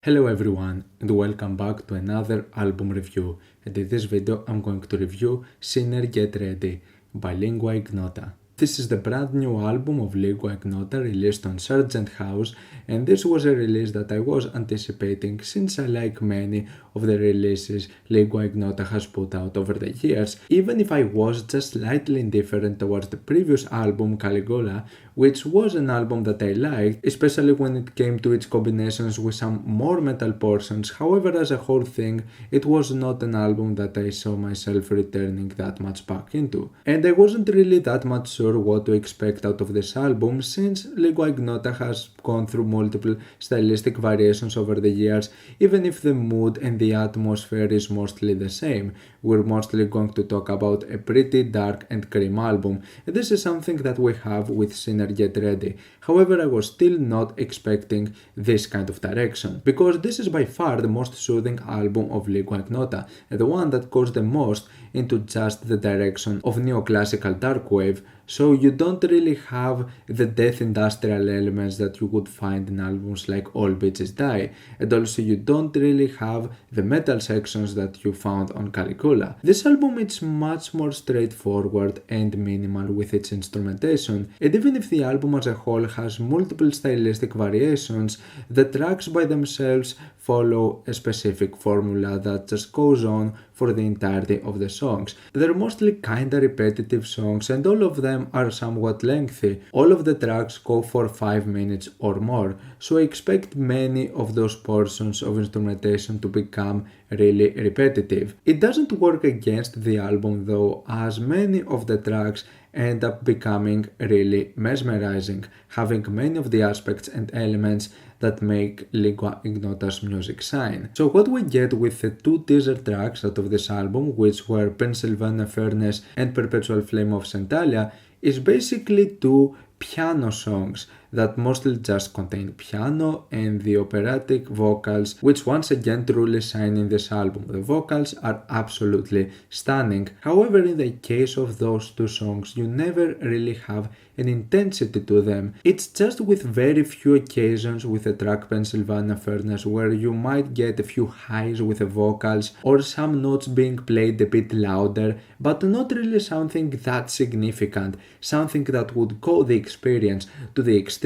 Hello everyone and welcome back to another album review, and in this video I'm going to review Sinner Get Ready by Lingua Ignota. This is the brand new album of Lingua Ignota released on SARGENT House, and this was a release that I was anticipating since I like many of the releases Lingua Ignota has put out over the years, even if I was just slightly indifferent towards the previous album Caligula, which was an album that I liked, especially when it came to its combinations with some more metal portions. However, as a whole thing, it was not an album that I saw myself returning that much back into. And I wasn't really that much sure what to expect out of this album, since Lingua Ignota has gone through multiple stylistic variations over the years, even if the mood and the atmosphere is mostly the same. We're mostly going to talk about a pretty dark and grim album, and this is something that we have with Sinner Get Ready. However, I was still not expecting this kind of direction, because this is by far the most soothing album of Lingua Ignota, and the one that goes the most into just the direction of neoclassical darkwave, so you don't really have the death industrial elements that you would find in albums like All Bitches Die, and also you don't really have the metal sections that you found on Caligula. This album is much more straightforward and minimal with its instrumentation, and even if the album as a whole has multiple stylistic variations, the tracks by themselves follow a specific formula that just goes on for the entirety of the songs. They're mostly kinda repetitive songs, and all of them are somewhat lengthy. All of the tracks go for 5 minutes or more, so I expect many of those portions of instrumentation to become really repetitive. It doesn't work against the album though, as many of the tracks end up becoming really mesmerizing, having many of the aspects and elements that make Lingua Ignota's music shine. So what we get with the two teaser tracks out of this album, which were Pennsylvania Furnace and Perpetual Flame of Centralia, is basically two piano songs that mostly just contain piano and the operatic vocals, which once again truly shine in this album. The vocals are absolutely stunning. However, in the case of those two songs, you never really have an intensity to them. It's just with very few occasions with the track Pennsylvania Furnace where you might get a few highs with the vocals or some notes being played a bit louder, but not really something that significant, something that would go the experience to the extreme.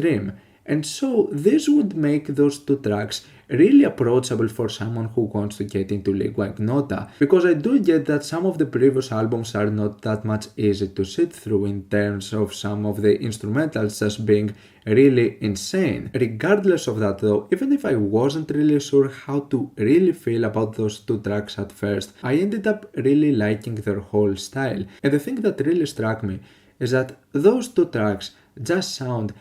And so this would make those two tracks really approachable for someone who wants to get into Lingua Ignota, because I do get that some of the previous albums are not that much easy to sit through in terms of some of the instrumentals just being really insane. Regardless of that though, even if I wasn't really sure how to really feel about those two tracks at first, I ended up really liking their whole style. And the thing that really struck me is that those two tracks just sound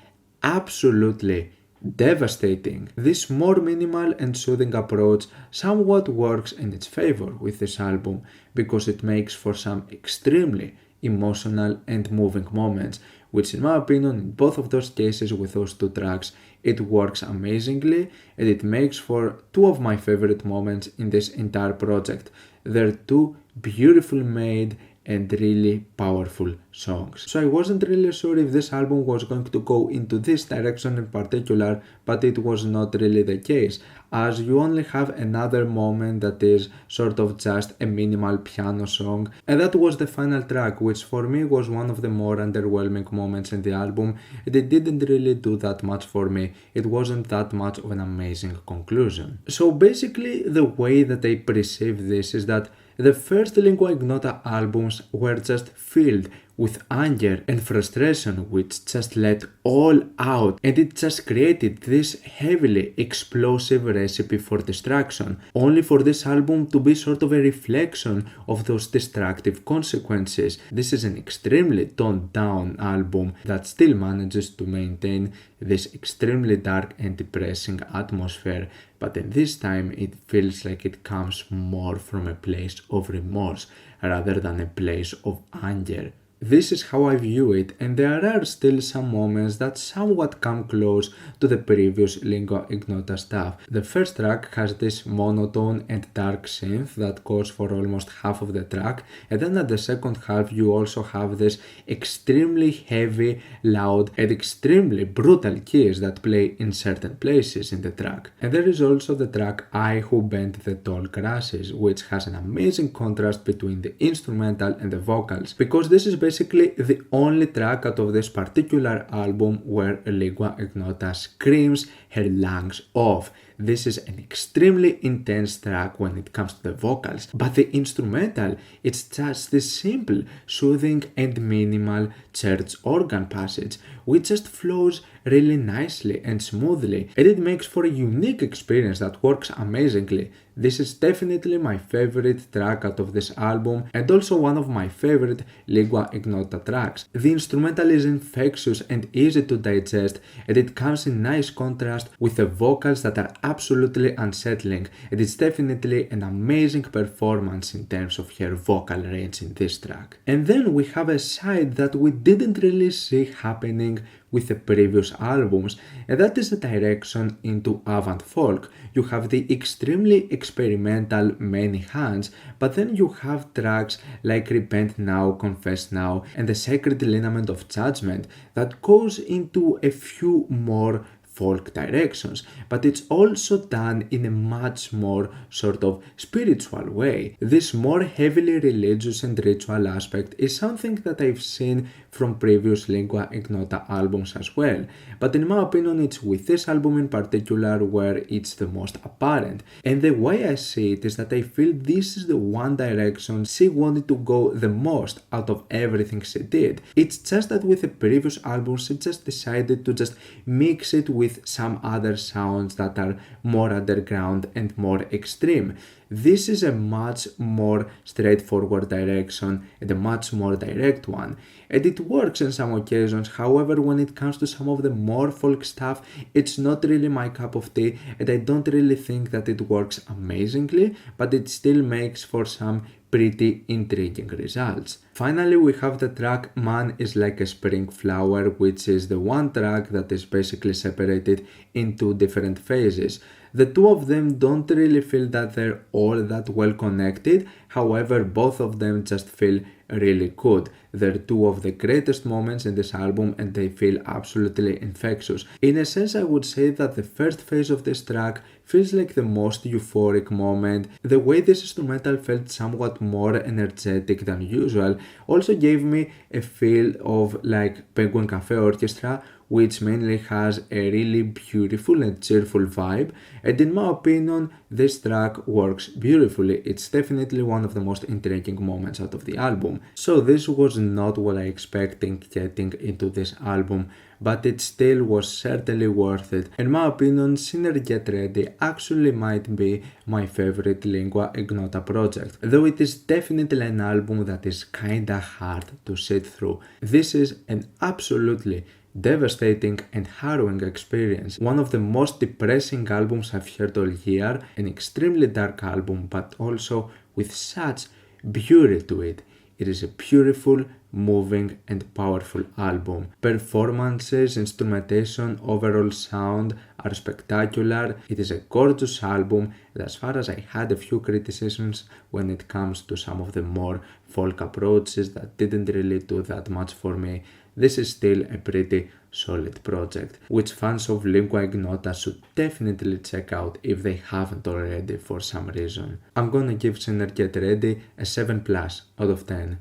absolutely devastating. This more minimal and soothing approach somewhat works in its favor with this album, because it makes for some extremely emotional and moving moments, which in my opinion in both of those cases with those two tracks it works amazingly, and it makes for two of my favorite moments in this entire project. They're two beautifully made and really powerful songs. So I wasn't really sure if this album was going to go into this direction in particular, but it was not really the case, as you only have another moment that is sort of just a minimal piano song, and that was the final track, which for me was one of the more underwhelming moments in the album, and it didn't really do that much for me. It wasn't that much of an amazing conclusion. So basically the way that I perceive this is that the first Lingua Ignota albums were just filled with anger and frustration, which just let all out, and it just created this heavily explosive recipe for destruction, only for this album to be sort of a reflection of those destructive consequences. This is an extremely toned down album that still manages to maintain this extremely dark and depressing atmosphere, but in this time it feels like it comes more from a place of remorse rather than a place of anger This is how I view it, and there are still some moments that somewhat come close to the previous Lingua Ignota stuff. The first track has this monotone and dark synth that goes for almost half of the track, and then at the second half you also have this extremely heavy, loud, and extremely brutal keys that play in certain places in the track. And there is also the track I Who Bent the Tall Grasses, which has an amazing contrast between the instrumental and the vocals, because this is basically the only track out of this particular album where Lingua Ignota screams her lungs off. This is an extremely intense track when it comes to the vocals, but the instrumental, it's just this simple, soothing and minimal church organ passage, which just flows really nicely and smoothly, and it makes for a unique experience that works amazingly. This is definitely my favorite track out of this album, and also one of my favorite Lingua Ignota tracks. The instrumental is infectious and easy to digest, and it comes in nice contrast with the vocals that are absolutely unsettling, and it's definitely an amazing performance in terms of her vocal range in this track. And then we have a side that we didn't really see happening with the previous albums, and that is the direction into Avant-Folk. You have the extremely experimental Many Hands, but then you have tracks like Repent Now, Confess Now, and the Sacred Linament of Judgment that goes into a few more folk directions, but it's also done in a much more sort of spiritual way. This more heavily religious and ritual aspect is something that I've seen from previous Lingua Ignota albums as well, but in my opinion it's with this album in particular where it's the most apparent, and the way I see it is that I feel this is the one direction she wanted to go the most out of everything she did. It's just that with the previous albums she just decided to just mix it with some other sounds that are more underground and more extreme. This is a much more straightforward direction and a much more direct one, and it works in some occasions. However, when it comes to some of the more folk stuff, it's not really my cup of tea, and I don't really think that it works amazingly, but it still makes for some pretty intriguing results. Finally, we have the track Man is Like a Spring Flower, which is the one track that is basically separated into different phases. The two of them don't really feel that they're all that well connected, however both of them just feel really good. They're two of the greatest moments in this album and they feel absolutely infectious. In a sense, I would say that the first phase of this track feels like the most euphoric moment. The way this instrumental felt somewhat more energetic than usual also gave me a feel of like Penguin Cafe Orchestra, which mainly has a really beautiful and cheerful vibe, and in my opinion this track works beautifully. It's definitely one of the most intriguing moments out of the album. So this was not what I expected getting into this album, but it still was certainly worth it. In my opinion, Sinner Get Ready actually might be my favorite Lingua Ignota project, though it is definitely an album that is kinda hard to sit through. This is an absolutely devastating and harrowing experience. One of the most depressing albums I've heard all year, an extremely dark album, but also with such beauty to it. It is a beautiful, moving and powerful album. Performances, instrumentation, overall sound are spectacular. It is a gorgeous album, and as far as I had a few criticisms when it comes to some of the more folk approaches that didn't really do that much for me, this is still a pretty solid project, which fans of Lingua Ignota should definitely check out if they haven't already for some reason. I'm gonna give Sinner Get Ready a 7+ out of 10.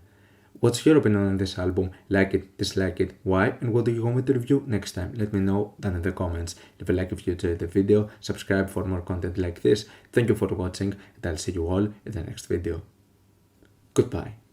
What's your opinion on this album? Like it, dislike it, why, and what do you want me to review next time? Let me know down in the comments. Leave a like if you enjoyed the video, subscribe for more content like this. Thank you for watching, and I'll see you all in the next video. Goodbye.